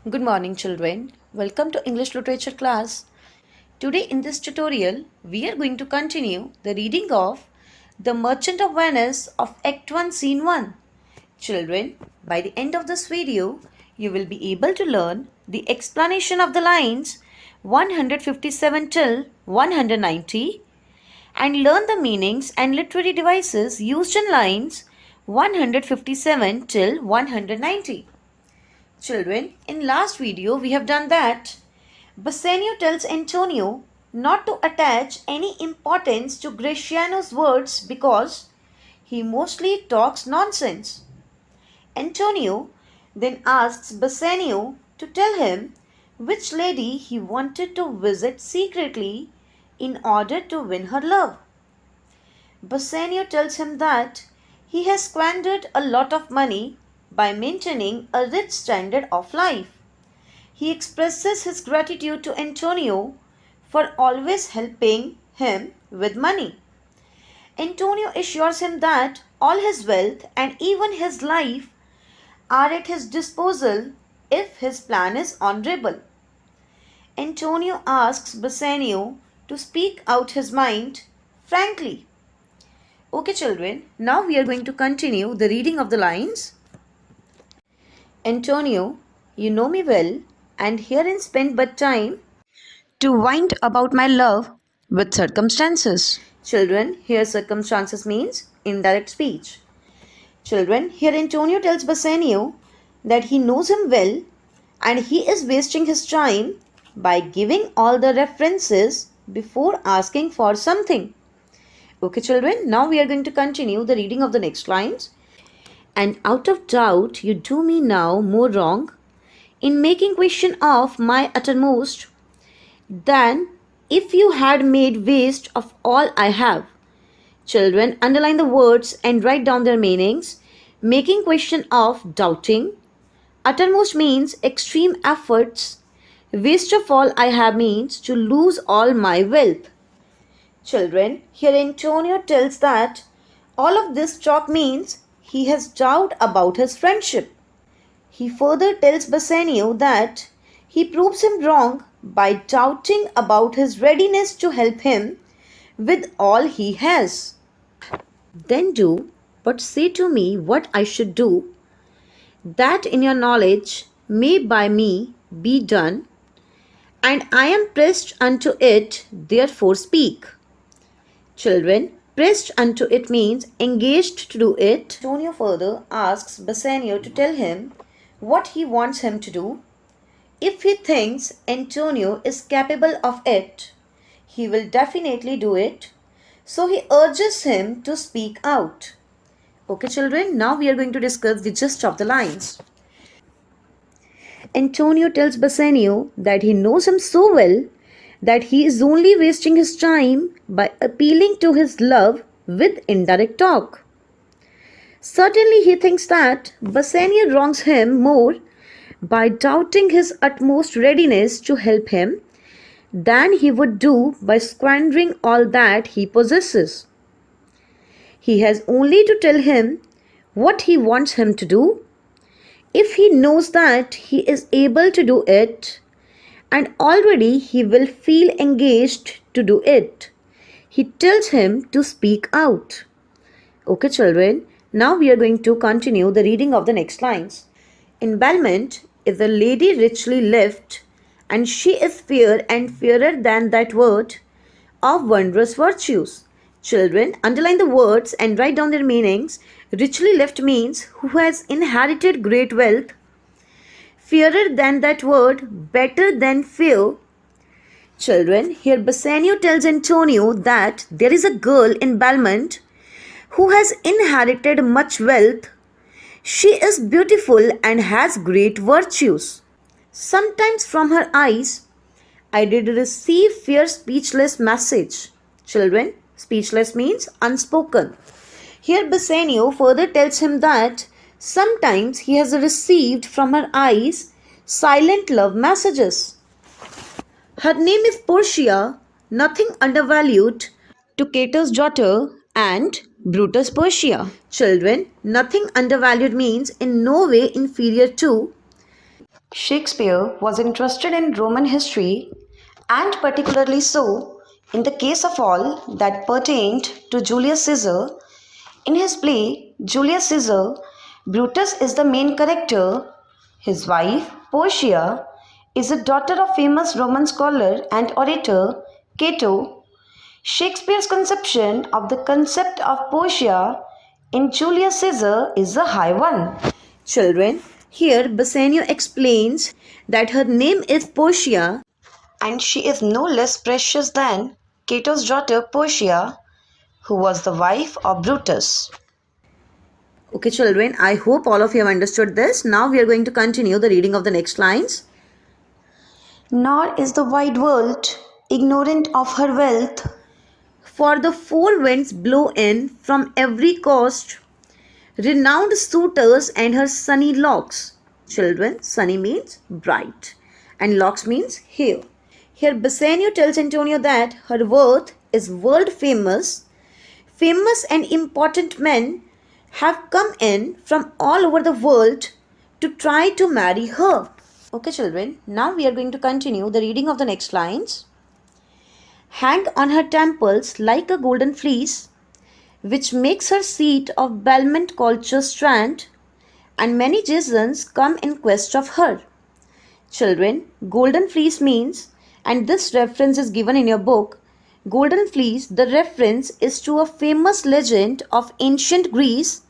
Good morning, children. Welcome to English Literature class. Today in this tutorial, we are going to continue the reading of The Merchant of Venice of Act 1, Scene 1. Children, by the end of this video, you will be able to learn the explanation of the lines 157 till 190 and learn the meanings and literary devices used in lines 157 till 190. Children, in last video we have done that Bassanio tells Antonio not to attach any importance to Gratiano's words because he mostly talks nonsense. Antonio then asks Bassanio to tell him which lady he wanted to visit secretly in order to win her love. Bassanio tells him that he has squandered a lot of money by maintaining a rich standard of life. He expresses his gratitude to Antonio for always helping him with money. Antonio assures him that all his wealth and even his life are at his disposal if his plan is honorable. Antonio asks Bassanio to speak out his mind frankly. Okay, children, now we are going to continue the reading of the lines. Antonio, you know me well, and herein spend but time to wind about my love with circumstances. Children, here circumstances means indirect speech. Children, here Antonio tells Bassanio that he knows him well and he is wasting his time by giving all the references before asking for something. Okay, children, now we are going to continue the reading of the next lines. And out of doubt you do me now more wrong in making question of my uttermost than if you had made waste of all I have. Children, underline the words and write down their meanings. Making question of doubting. Uttermost means extreme efforts. Waste of all I have means to lose all my wealth. Children, here Antonio tells that all of this talk means he has doubt about his friendship. He further tells Bassanio that he proves him wrong by doubting about his readiness to help him with all he has. Then do but say to me what I should do, that in your knowledge may by me be done, and I am pressed unto it, therefore speak. Children, pressed unto it means engaged to do it. Antonio further asks Bassanio to tell him what he wants him to do. If he thinks Antonio is capable of it, he will definitely do it. So he urges him to speak out. Okay, children, now we are going to discuss the gist of the lines. Antonio tells Bassanio that he knows him so well that he is only wasting his time by appealing to his love with indirect talk. Certainly he thinks that Bassanio wrongs him more by doubting his utmost readiness to help him than he would do by squandering all that he possesses. He has only to tell him what he wants him to do. If he knows that he is able to do it, and already he will feel engaged to do it, he tells him to speak out. Okay, children, now we are going to continue the reading of the next lines. In Belmont is a lady richly left, and she is fair and fairer than that word of wondrous virtues. Children, underline the words and write down their meanings. Richly left means who has inherited great wealth. Fairer than that word, better than fair. Children, here Bassanio tells Antonio that there is a girl in Belmont who has inherited much wealth. She is beautiful and has great virtues. Sometimes from her eyes I did receive fair speechless message. Children, speechless means unspoken. Here Bassanio further tells him that sometimes he has received from her eyes silent love messages. Her name is Portia, nothing undervalued, to Cato's daughter and Brutus Portia. Children, nothing undervalued means in no way inferior to. Shakespeare was interested in Roman history and particularly so in the case of all that pertained to Julius Caesar. In his play Julius Caesar, Brutus is the main character. His wife, Portia, is the daughter of famous Roman scholar and orator Cato. Shakespeare's conception of the concept of Portia in Julius Caesar is a high one. Children, here Bassanio explains that her name is Portia and she is no less precious than Cato's daughter Portia, who was the wife of Brutus. Okay, children, I hope all of you have understood this. Now we are going to continue the reading of the next lines. Nor is the wide world ignorant of her wealth, for the four winds blow in from every coast, renowned suitors and her sunny locks. Children, sunny means bright and locks means hair. Here Bassanio tells Antonio that her worth is world famous. Famous and important men have come in from all over the world to try to marry her. Okay, children, now we are going to continue the reading of the next lines. Hang on her temples like a golden fleece, which makes her seat of battlement culture strand, and many Jasons come in quest of her. Children, golden fleece means, and this reference is given in your book, golden fleece, the reference is to a famous legend of ancient Greece.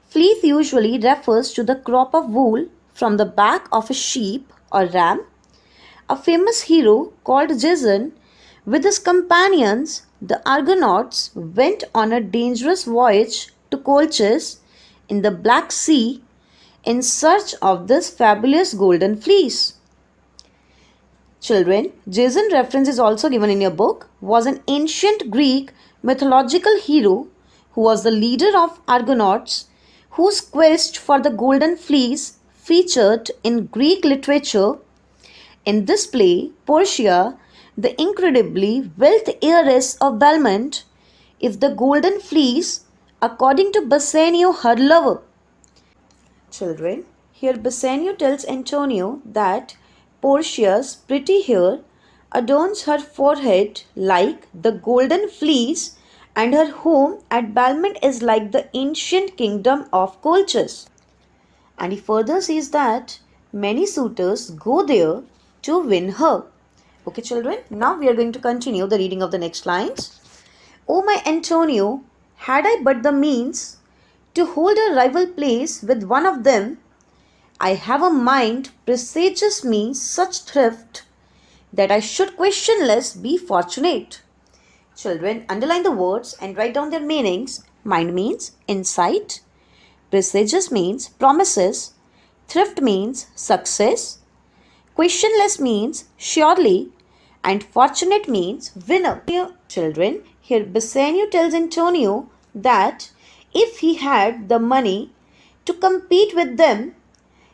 Fleece usually refers to the crop of wool from the back of a sheep or ram. A famous hero called Jason with his companions, the Argonauts, went on a dangerous voyage to Colchis in the Black Sea in search of this fabulous golden fleece. Children, Jason reference is also given in your book, was an ancient Greek mythological hero who was the leader of Argonauts, whose quest for the golden fleece featured in Greek literature. In this play, Portia, the incredibly wealthy heiress of Belmont, is the golden fleece, according to Bassanio, her lover. Children, here Bassanio tells Antonio that Portia's pretty hair adorns her forehead like the golden fleece, and her home at Belmont is like the ancient kingdom of Colchis. And he further says that many suitors go there to win her. Okay, children, now we are going to continue the reading of the next lines. O my Antonio, had I but the means to hold a rival place with one of them, I have a mind presages me such thrift that I should questionless be fortunate. Children, underline the words and write down their meanings. Mind means insight. Presages means promises. Thrift means success. Questionless means surely. And fortunate means winner. Children, here Bassanio tells Antonio that if he had the money to compete with them,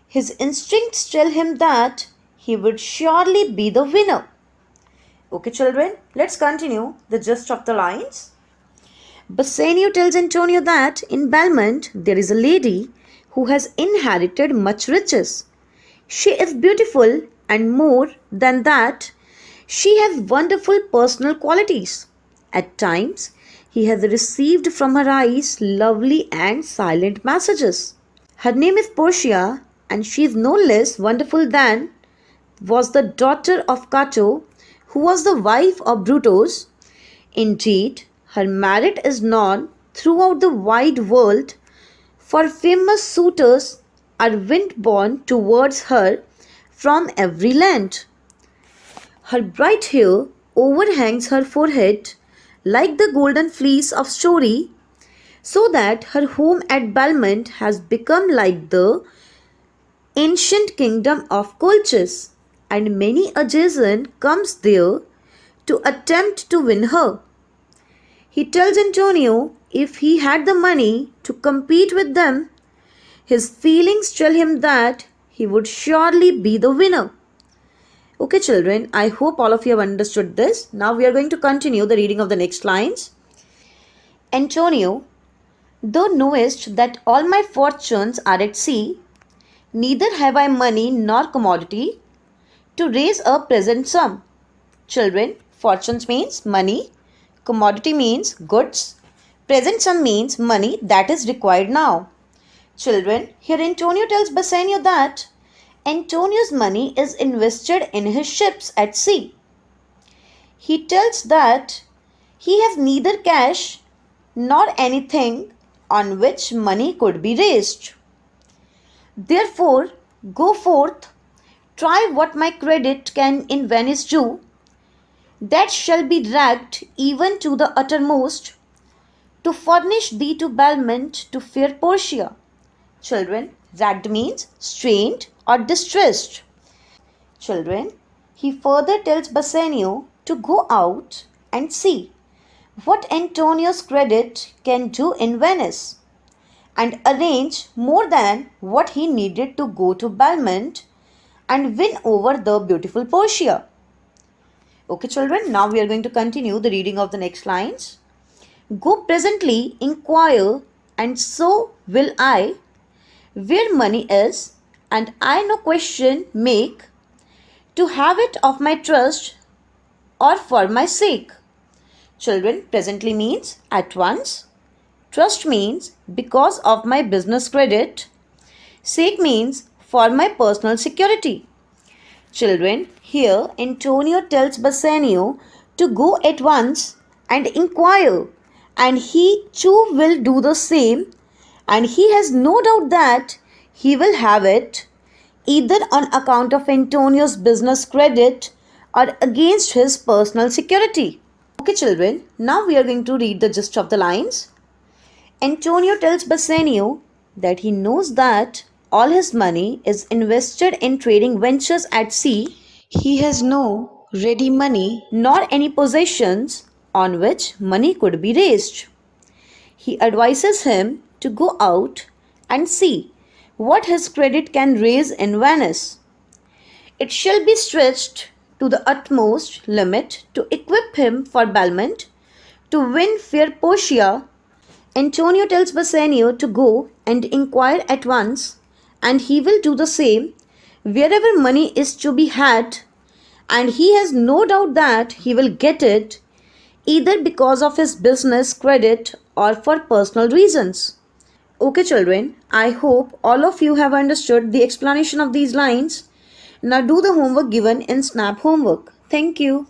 his instincts tell him that he would surely be the winner. Okay, children, let's continue the gist of the lines. Bassanio tells Antonio that in Belmont there is a lady who has inherited much riches. She is beautiful, and more than that, she has wonderful personal qualities. At times, he has received from her eyes lovely and silent messages. Her name is Portia, and she is no less wonderful than was the daughter of Cato, who was the wife of Brutus. Indeed, her merit is known throughout the wide world, for famous suitors are windborne towards her from every land. Her bright hair overhangs her forehead like the golden fleece of story, so that her home at Belmont has become like the ancient kingdom of Colchis, and many a Jason comes there to attempt to win her. He tells Antonio if he had the money to compete with them, his feelings tell him that he would surely be the winner. Okay, children, I hope all of you have understood this. Now we are going to continue the reading of the next lines. Antonio, thou knowest that all my fortunes are at sea. Neither have I money nor commodity to raise a present sum. Children, fortunes means money, commodity means goods, present sum means money that is required now. Children, here Antonio tells Bassanio that Antonio's money is invested in his ships at sea. He tells that he has neither cash nor anything on which money could be raised. Therefore, go forth, try what my credit can in Venice do, that shall be dragged even to the uttermost, to furnish thee to Belmont to fair Portia. Children, ragged means strained or distressed. Children, he further tells Bassanio to go out and see what Antonio's credit can do in Venice, and arrange more than what he needed to go to Belmont and win over the beautiful Portia. Okay, children, now we are going to continue the reading of the next lines. Go presently, inquire, and so will I, where money is, and I no question make, to have it of my trust or for my sake. Children, presently means at once. Trust means because of my business credit. Sake means for my personal security. Children, here Antonio tells Bassanio to go at once and inquire, and he too will do the same, and he has no doubt that he will have it either on account of Antonio's business credit or against his personal security. Okay, children, now we are going to read the gist of the lines. Antonio tells Bassanio that he knows that all his money is invested in trading ventures at sea. He has no ready money nor any possessions on which money could be raised. He advises him to go out and see what his credit can raise in Venice. It shall be stretched to the utmost limit to equip him for Belmont to win fair Portia. Antonio tells Bassanio to go and inquire at once, and he will do the same wherever money is to be had, and he has no doubt that he will get it either because of his business credit or for personal reasons. Okay, children, I hope all of you have understood the explanation of these lines. Now do the homework given in Snap Homework. Thank you.